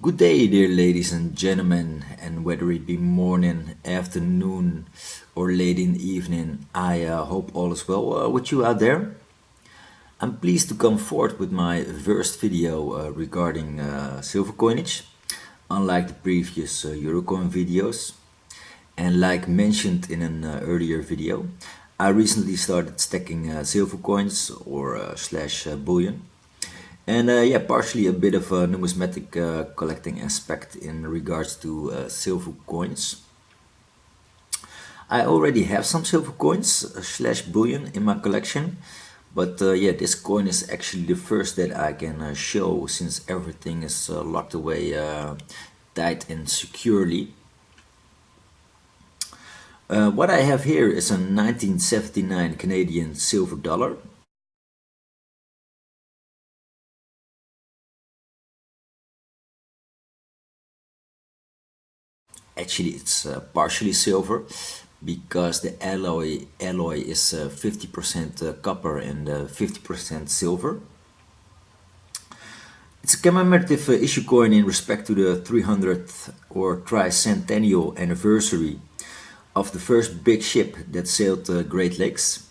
Good day, dear ladies and gentlemen, and whether it be morning, afternoon, or late in the evening, I hope all is well with you out there. I'm pleased to come forth with my first video regarding silver coinage, unlike the previous Eurocoin videos. And like mentioned in an earlier video, I recently started stacking silver coins or slash bullion. And yeah, partially a bit of a numismatic collecting aspect in regards to silver coins. I already have some silver coins slash bullion in my collection, but yeah, this coin is actually the first that I can show since everything is locked away tight and securely. What I have here is a 1979 Canadian silver dollar. Actually, it's partially silver because the alloy is 50% copper and 50% silver. It's a commemorative issue coin in respect to the 300th or tricentennial anniversary of the first big ship that sailed the Great Lakes.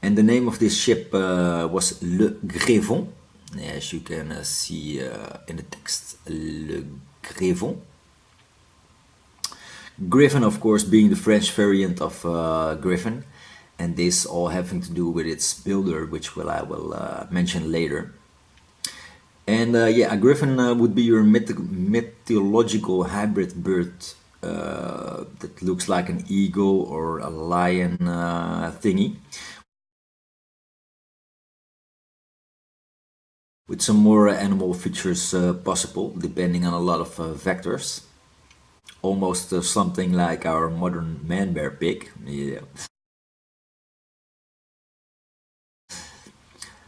And the name of this ship was Le Griffon, as you can see in the text, Le Griffon. Griffon, of course, being the French variant of Griffon, and this all having to do with its builder, which I will mention later. And yeah, a griffin would be your mythological hybrid bird that looks like an eagle or a lion thingy, with some more animal features possible, depending on a lot of vectors. Almost something like our modern man-bear pig. Yeah.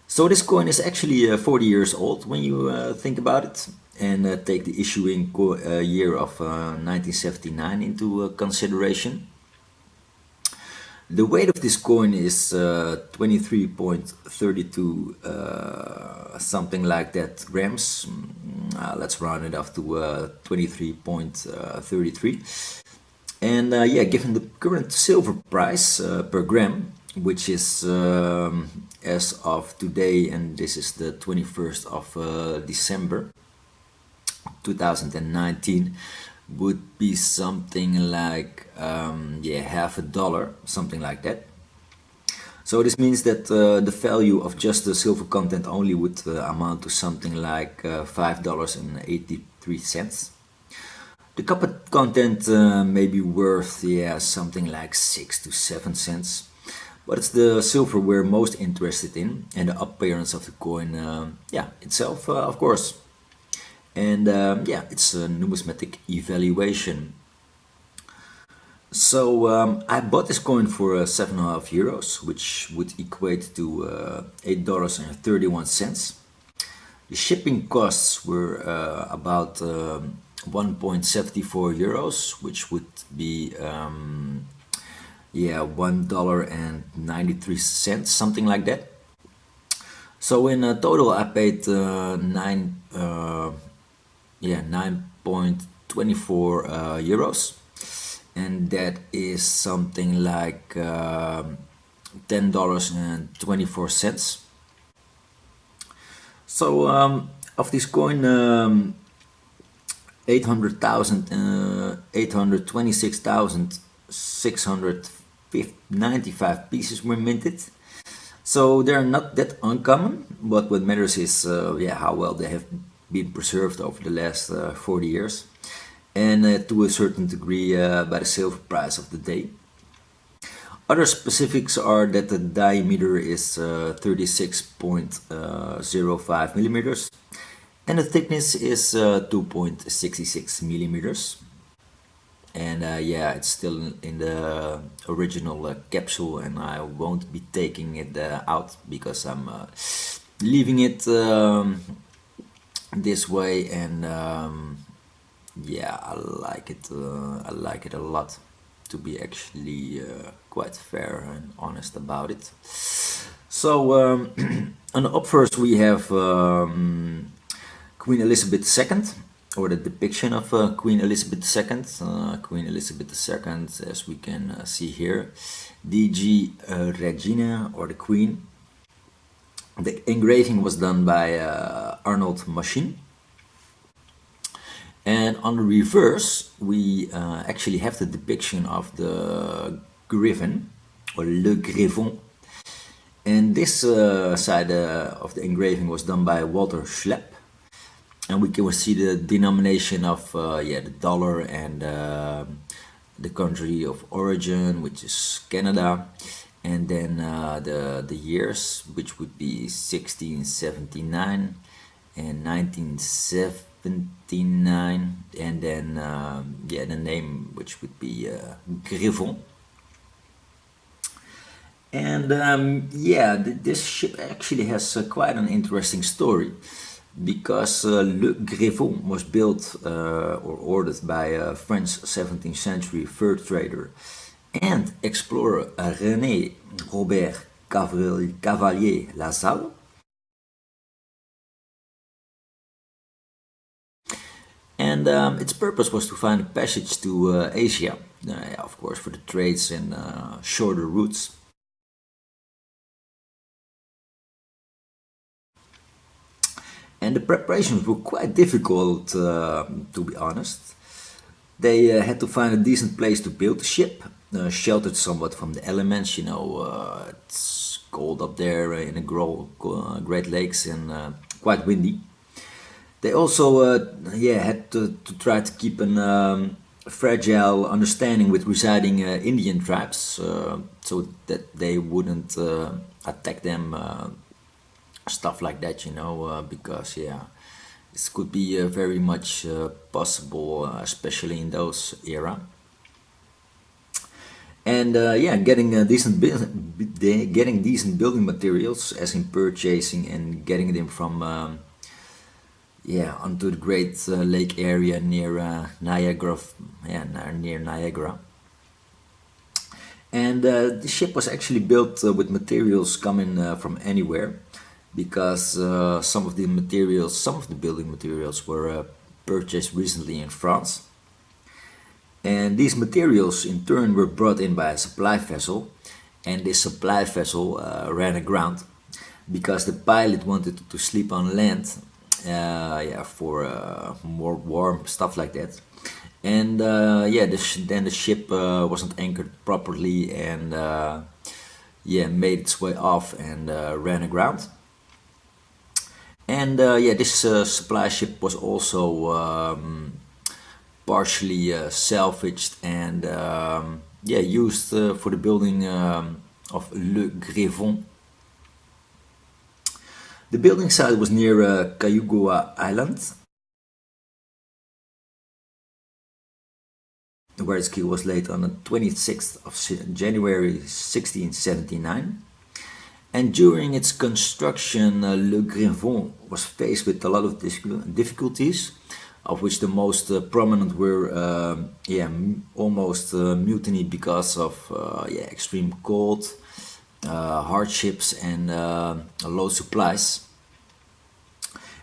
So this coin is actually 40 years old when you think about it, and take the issuing year of 1979 into consideration. The weight of this coin is 23.32 something like that grams. Let's round it off to 23.33. And yeah, given the current silver price per gram, which is as of today, and this is the 21st of December 2019, would be something like yeah, $50, something like that. So this means that the value of just the silver content only would amount to something like $5.83. The copper content may be worth, yeah, something like 6 to 7 cents. But it's the silver we're most interested in, and the appearance of the coin, yeah, itself, of course. And yeah, it's a numismatic evaluation. So I bought this coin for €7.5, which would equate to $8.31. The shipping costs were about €1.74, which would be yeah, $1.93, something like that. So in total, I paid yeah, 9.24 euros, and that is something like $10.24. So of this coin, 826,695 pieces were minted. So they're not that uncommon, but what matters is yeah, how well they have been preserved over the last 40 years, and to a certain degree by the silver price of the day. Other specifics are that the diameter is 36.05 millimeters, and the thickness is 2.66 millimeters. And yeah, it's still in the original capsule, and I won't be taking it out because I'm leaving it this way. And yeah, I like it a lot, to be actually quite fair and honest about it. So on the obverse we have Queen Elizabeth II, or the depiction of Queen Elizabeth II. Queen Elizabeth II, as we can see here, DG Regina, or the Queen. The engraving was done by Arnold Machin. And on the reverse, we actually have the depiction of the Griffon, or Le Griffon. And this side of the engraving was done by Walter Schluep. And we can see the denomination of the dollar and the country of origin, which is Canada. And then the years, which would be 1679 and 1979, and then the name, which would be Griffon. And this ship actually has quite an interesting story, because Le Griffon was built or ordered by a French 17th century fur trader and explorer Rene-Robert Cavalier LaSalle. And its purpose was to find a passage to Asia, of course, for the trades and shorter routes. And the preparations were quite difficult, to be honest. They had to find a decent place to build the ship, sheltered somewhat from the elements. It's cold up there in the Great Lakes, and quite windy. They also had to try to keep a fragile understanding with residing Indian tribes, so that they wouldn't attack them, stuff like that, because this could be very much possible, especially in those era. And getting decent building materials, as in purchasing and getting them from onto the Great Lake area near Niagara, near Niagara. And the ship was actually built with materials coming from anywhere, because some of the building materials were purchased recently in France. And these materials in turn were brought in by a supply vessel, and this supply vessel ran aground because the pilot wanted to sleep on land, for more warm, stuff like that. And then the ship wasn't anchored properly, and made its way off and ran aground. And this supply ship was also partially salvaged and used for the building of Le Griffon. The building site was near Cayuga Island, where its keel was laid on the 26th of January 1679. And during its construction, Le Griffon was faced with a lot of difficulties, of which the most prominent were almost mutiny because of extreme cold, hardships, and low supplies.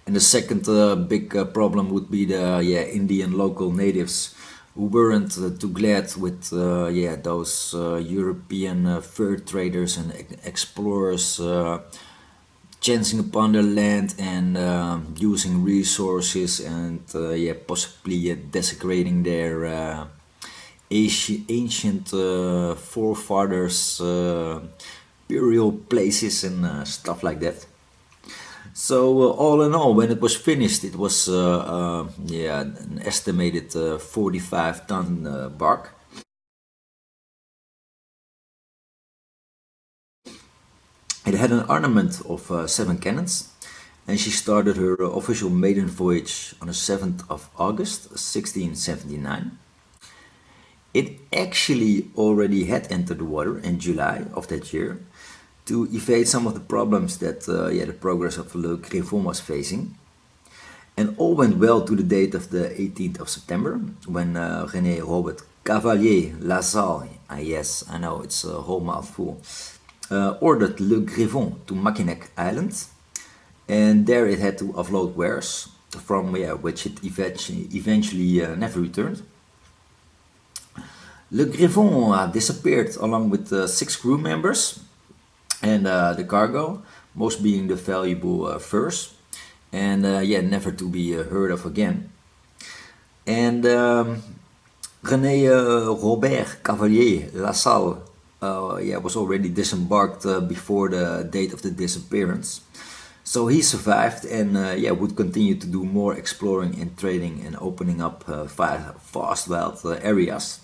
And the second big problem would be the Indian local natives, who weren't too glad with those European fur traders and explorers chancing upon their land and using resources and possibly desecrating their ancient forefathers' burial places and stuff like that. So all in all, when it was finished, it was an estimated 45-ton bark. It had an armament of 7 cannons, and she started her official maiden voyage on the 7th of August 1679. It actually already had entered the water in July of that year, to evade some of the problems that the progress of Le Griffon was facing. And all went well to the date of the 18th of September, when Rene-Robert Cavalier LaSalle, yes, I know it's a whole mouthful, ordered Le Griffon to Mackinac Island, and there it had to offload wares from which it eventually never returned. Le Griffon disappeared along with 6 crew members and the cargo, most being the valuable furs, and never to be heard of again. And Rene-Robert Cavalier LaSalle was already disembarked before the date of the disappearance. So he survived and would continue to do more exploring and trading and opening up vast wild areas.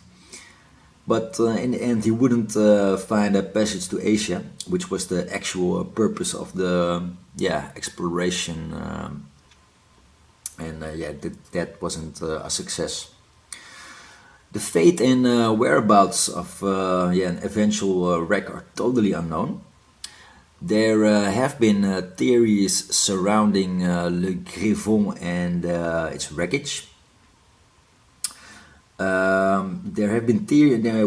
But in the end, he wouldn't find a passage to Asia, which was the actual purpose of the exploration, and that wasn't a success. The fate and whereabouts of an eventual wreck are totally unknown. There have been theories surrounding Le Griffon and its wreckage. There have been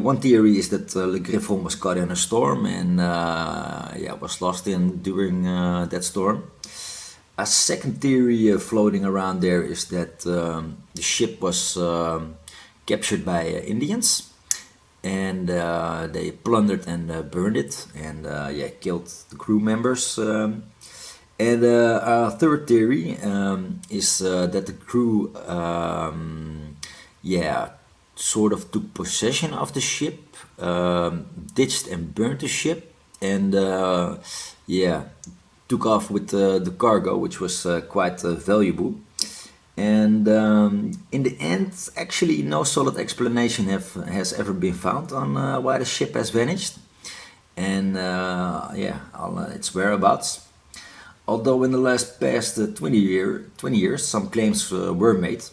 one theory is that Le Griffon was caught in a storm and was lost during that storm. A second theory floating around there is that the ship was captured by Indians, and they plundered and burned it, and killed the crew members. And a third theory is that the crew sort of took possession of the ship, ditched and burned the ship, and took off with the cargo, which was quite valuable. And in the end, actually, no solid explanation has ever been found on why the ship has vanished and on its whereabouts. Although in the past 20 years, some claims were made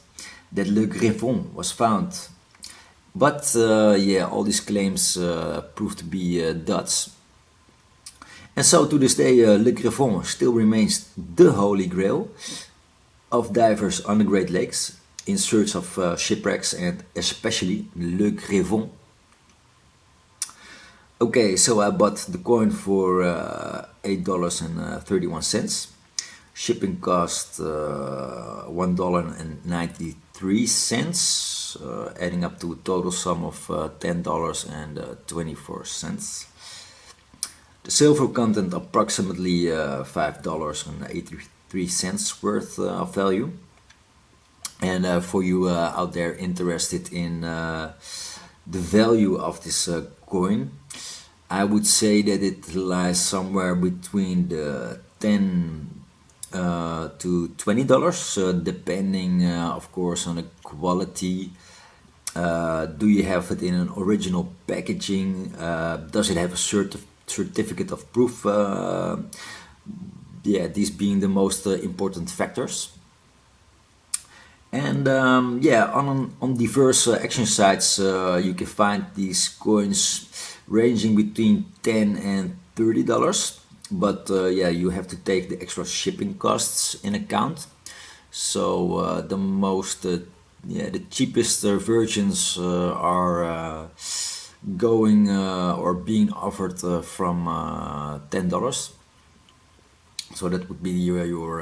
that Le Griffon was found. But all these claims proved to be duds. And so to this day, Le Griffon still remains the holy grail of divers on the Great Lakes in search of shipwrecks, and especially Le Griffon. Okay, so I bought the coin for $8.31. Shipping cost $1.93, adding up to a total sum of $10.24. The silver content approximately $5.83 worth of value. And for you out there interested in the value of this coin, I would say that it lies somewhere between the $10 to $20, depending of course on the quality. Do you have it in an original packaging? Does it have a certificate of proof? These being the most important factors. And on diverse action sites you can find these coins ranging between $10 and $30, but you have to take the extra shipping costs in account. So the cheapest versions are going or being offered from $10. So that would be your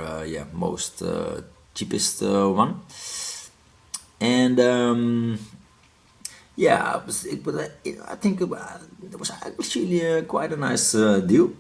most cheapest one. And I think it was actually quite a nice deal.